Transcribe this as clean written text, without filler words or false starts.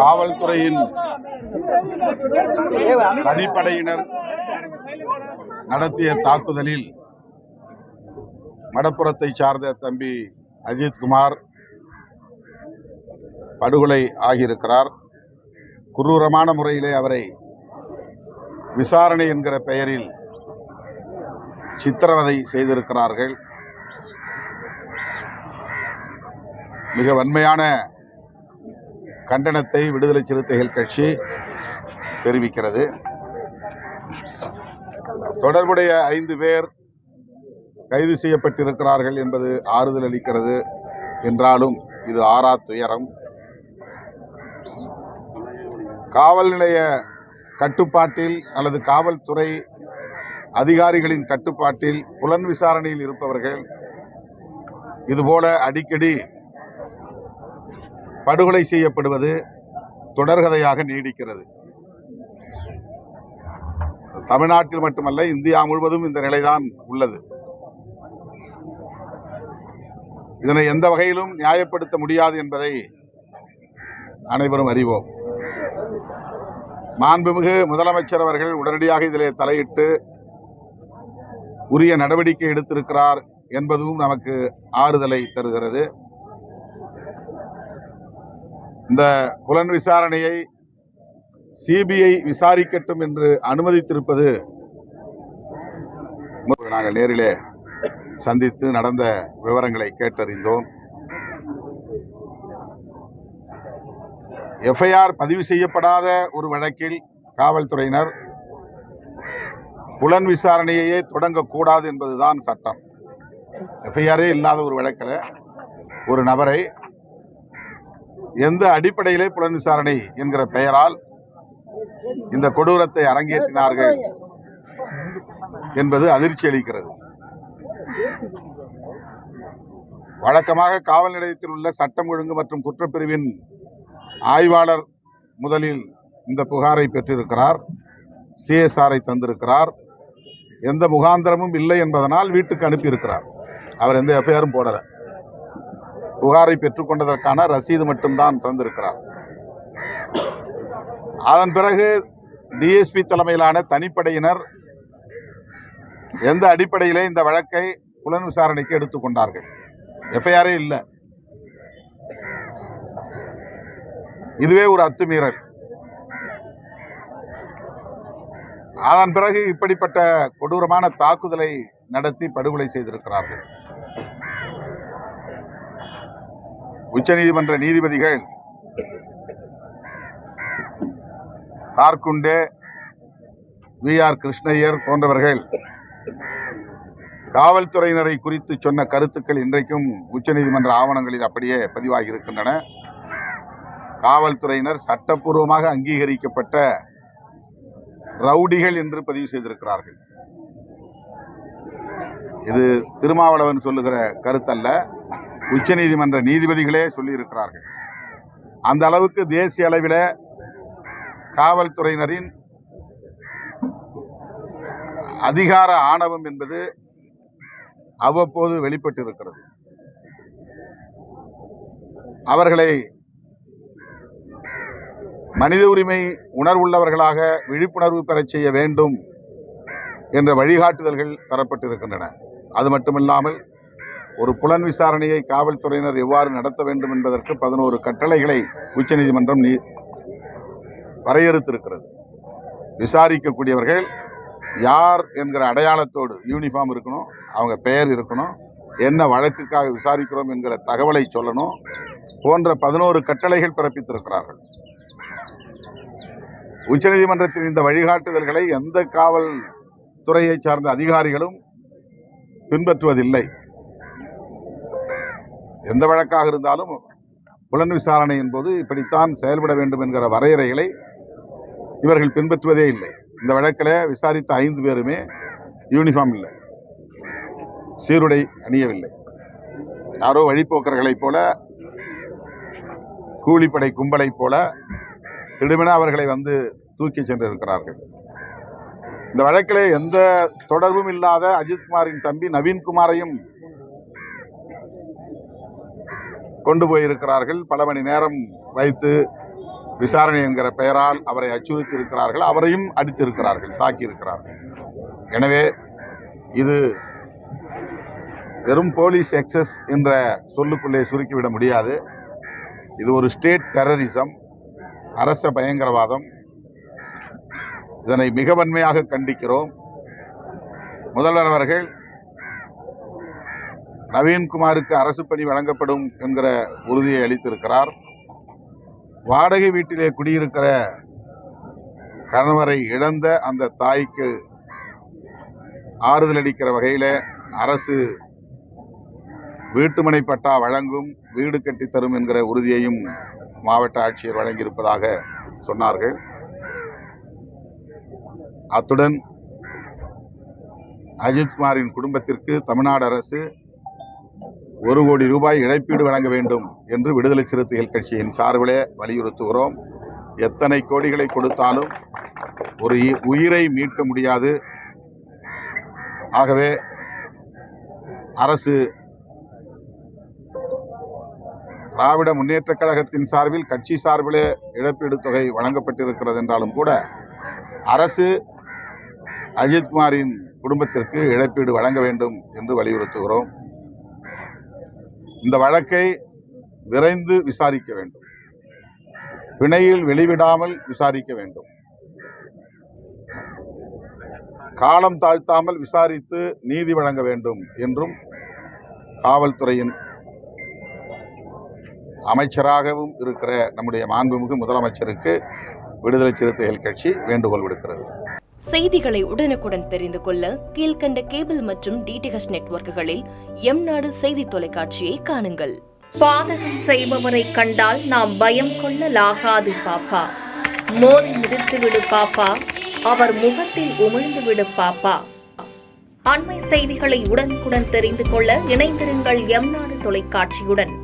காவல்துறையின் தனிப்படையினர் நடத்திய தாக்குதலில் மடப்புறத்தை சார்ந்த தம்பி அஜித்குமார் படுகொலை ஆகியிருக்கிறார். குரூரமான முறையிலே அவரை விசாரணை என்கிற பெயரில் சித்திரவதை செய்திருக்கிறார்கள். மிக வன்மையான கண்டனத்தை விடுதலை சிறுத்தைகள் கட்சி தெரிவிக்கிறது. தொடர்புடைய 5 பேர் கைது செய்யப்பட்டிருக்கிறார்கள் என்பது ஆறுதல் அளிக்கிறது. என்றாலும் இது ஆறா துயரம். காவல் நிலைய கட்டுப்பாட்டில் அல்லது காவல்துறை அதிகாரிகளின் கட்டுப்பாட்டில் புலன் விசாரணையில் இருப்பவர்கள் இதுபோல அடிக்கடி படுகொலை செய்யப்படுவது தொடர்கதையாக நீடிக்கிறது. தமிழ்நாட்டில் மட்டுமல்ல, இந்தியா முழுவதும் இந்த நிலைதான் உள்ளது. இதனை எந்த வகையிலும் நியாயப்படுத்த முடியாது என்பதை அனைவரும் அறிவோம். மாண்புமிகு முதலமைச்சர் அவர்கள் உடனடியாக இதிலே தலையிட்டு உரிய நடவடிக்கை எடுத்திருக்கிறார் என்பதும் நமக்கு ஆறுதலை தருகிறது. இந்த புலன் விசாரணையை சிபிஐ விசாரிக்கட்டும் என்று அனுமதித்திருப்பது, நாங்கள் நேரிலே சந்தித்து நடந்த விவரங்களை கேட்டறிந்தோம். எஃப்ஐஆர் பதிவு செய்யப்படாத ஒரு வழக்கில் காவல்துறையினர் புலன் விசாரணையே தொடங்கக்கூடாது என்பதுதான் சட்டம். எஃப்ஐஆரே இல்லாத ஒரு வழக்கில் ஒரு நபரை எந்த அடிப்படையிலே புலன் விசாரணை என்கிற பெயரால் இந்த கொடூரத்தை அரங்கேற்றினார்கள் என்பது அதிர்ச்சி அளிக்கிறது. வழக்கமாக காவல் நிலையத்தில் உள்ள சட்டம் ஒழுங்கு மற்றும் குற்றப்பிரிவின் ஆய்வாளர் முதலில் இந்த புகாரை பெற்றிருக்கிறார், சிஎஸ்ஆரை தந்திருக்கிறார். எந்த முகாந்திரமும் இல்லை என்பதனால் வீட்டுக்கு அனுப்பியிருக்கிறார். அவர் எந்த எஃப்ஐஆரும் போடல. புகாரை பெற்றுக்கொண்டதற்கான ரசீது மட்டும்தான் தந்திருக்கிறார். அதன் பிறகு டிஎஸ்பி தலைமையிலான தனிப்படையினர் எந்த அடிப்படையிலே இந்த வழக்கை புலன் விசாரணைக்கு எடுத்துக்கொண்டார்கள்? எஃப்ஐஆரே இல்லை. இதுவே ஒரு அத்துமீறல். அதன் பிறகு இப்படிப்பட்ட கொடூரமான தாக்குதலை நடத்தி படுகொலை செய்திருக்கிறார்கள். உச்சநீதிமன்ற நீதிபதிகள் கார்குண்டே, வி.ஆர். கிருஷ்ணய்யர் போன்றவர்கள் காவல்துறையினரை குறித்து சொன்ன கருத்துக்கள் இன்றைக்கும் உச்சநீதிமன்ற ஆவணங்களில் அப்படியே பதிவாகி இருக்கின்றன. காவல்துறையினர் சட்டப்பூர்வமாக அங்கீகரிக்கப்பட்ட ரவுடிகள் என்று பதிவு செய்திருக்கிறார்கள். இது திருமாவளவன் சொல்லுகிற கருத்தல்ல, உச்சநீதிமன்ற நீதிபதிகளே சொல்லியிருக்கிறார்கள். அந்த அளவுக்கு தேசிய அளவில் காவல்துறையினரின் அதிகார ஆணவம் என்பது அவ்வப்போது வெளிப்பட்டிருக்கிறது. அவர்களை மனித உரிமை உணர்வுள்ளவர்களாக விழிப்புணர்வு பெறச் செய்ய வேண்டும் என்ற வழிகாட்டுதல்கள் தரப்பட்டிருக்கின்றன. அது மட்டுமில்லாமல் ஒரு புலன் விசாரணையை காவல்துறையினர் எவ்வாறு நடத்த வேண்டும் என்பதற்கு 11 கட்டளைகளை உச்சநீதிமன்றம் வரையறுத்திருக்கிறது. விசாரிக்கக்கூடியவர்கள் யார் என்கிற அடையாளத்தோடு யூனிஃபார்ம் இருக்கணும், அவங்க பெயர் இருக்கணும், என்ன வழக்குக்காக விசாரிக்கிறோம் என்கிற தகவலை சொல்லணும் போன்ற 11 கட்டளைகள் பிறப்பித்திருக்கிறார்கள். உச்சநீதிமன்றத்தின் இந்த வழிகாட்டுதல்களை எந்த காவல்துறையை சார்ந்த அதிகாரிகளும் பின்பற்றுவதில்லை. எந்த வழக்காக இருந்தாலும் புலன் விசாரணையின் போது இப்படித்தான் செயல்பட வேண்டும் என்கிற வரையறைகளை இவர்கள் பின்பற்றுவதே இல்லை. இந்த வழக்கில் விசாரித்த 5 பேருமே யூனிஃபார்ம் இல்லை, சீருடை அணியவில்லை. யாரோ வழிப்போக்கர்களைப் போல, கூலிப்படை கும்பலைப் போல திடுமென அவர்களை வந்து தூக்கி சென்றிருக்கிறார்கள். இந்த வழக்கிலே எந்த தொடர்பும் இல்லாத அஜித்குமாரின் தம்பி நவீன்குமாரையும் கொண்டு போயிருக்கிறார்கள். பல மணி நேரம் வைத்து விசாரணை என்கிற பெயரால் அவரை அச்சுறுத்தி இருக்கிறார்கள், அவரையும் அடித்திருக்கிறார்கள், தாக்கியிருக்கிறார்கள். எனவே இது வெறும் போலீஸ் எக்ஸஸ் என்ற சொல்லுக்குள்ளே சுருக்கிவிட முடியாது. இது ஒரு ஸ்டேட் டெரரிசம், அரச பயங்கரவாதம். இதனை மிக வன்மையாக கண்டிக்கிறோம். முதல்வர் அவர்கள் நவீன்குமாருக்கு அரசு பணி வழங்கப்படும் என்கிற உறுதியை அளித்திருக்கிறார். வாடகை வீட்டிலே குடியிருக்கிற கணவரை இழந்த அந்த தாய்க்கு ஆறுதல் அளிக்கிற வகையில் அரசு வீட்டுமனை பட்டா வழங்கும், வீடு கட்டித்தரும் என்கிற உறுதியையும் மாவட்ட ஆட்சியர் வழங்கியிருப்பதாக சொன்னார்கள். அத்துடன் அஜித்குமாரின் குடும்பத்திற்கு தமிழ்நாடு அரசு 1 கோடி ரூபாய் இழப்பீடு வழங்க வேண்டும் என்று விடுதலை சிறுத்தைகள் கட்சியின் சார்பிலே வலியுறுத்துகிறோம். எத்தனை கோடிகளை கொடுத்தாலும் ஒரு உயிரை மீட்க முடியாது. ஆகவே அரசு திராவிட முன்னேற்ற கழகத்தின் சார்பில், கட்சி சார்பிலே இழப்பீடு தொகை வழங்கப்பட்டிருக்கிறது என்றாலும் கூட அரசு அஜித்குமாரின் குடும்பத்திற்கு இழப்பீடு வழங்க வேண்டும் என்று வலியுறுத்துகிறோம். இந்த வழக்கை விரைந்து விசாரிக்க வேண்டும், பிணையில் வெளிவிடாமல் விசாரிக்க வேண்டும், காலம் தாழ்த்தாமல் விசாரித்து நீதி வழங்க வேண்டும் என்றும் காவல்துறையின் அமைச்சராகவும் இருக்கிற நம்முடைய மாண்புமிகு முதலமைச்சருக்கு விடுதலை சிறுத்தைகள் கட்சி வேண்டுகோள் விடுக்கிறது. செய்திகளை உடனுக்குடன் தெரிந்து கொள்ள கீழ்கண்ட கேபிள் மற்றும் டிடிஎச் நெட்வொர்க்குகளில் எம்நாடு செய்தி தொலைக்காட்சியை காணுங்கள். பாதகம் செய்பவரை கண்டால் நாம் பயம் கொள்ளலாகாது பாப்பா. மோதி மிதித்து விடு பாப்பா, அவர் முகத்தில் உமிழ்ந்து விடு பாப்பா. அண்மை செய்திகளை உடனுக்குடன் தெரிந்து கொள்ள இணைந்திருங்கள் எம்நாடு தொலைக்காட்சியுடன்.